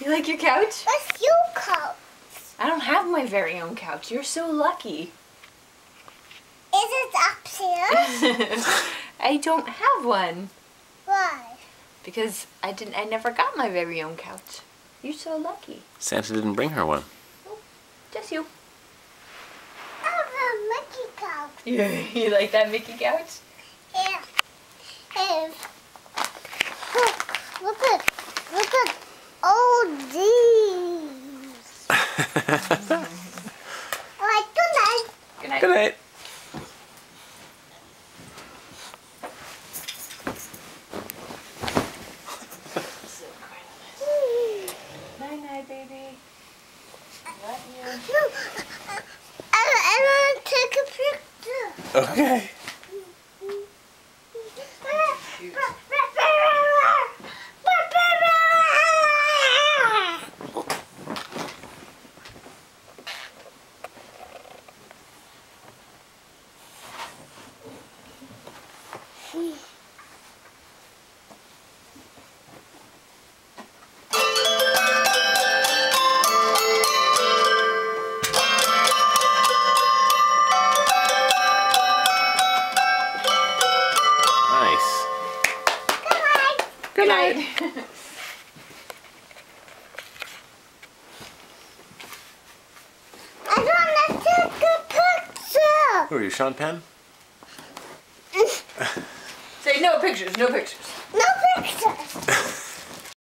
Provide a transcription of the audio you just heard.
You like your couch? That's your couch. I don't have my very own couch. You're so lucky. Is it upstairs? I don't have one. Why? Because I never got my very own couch. You're so lucky. Santa didn't bring her one. Oh, just you. I have a Mickey couch. You like that Mickey couch? Yeah. And look at all these. Alright, good night. Good night. Good night. Night night, baby. Love you. No, I want to take a picture. Okay. Nice. Good night. I want to take a picture. Who are you, Sean Penn? Say no pictures, no pictures. No pictures.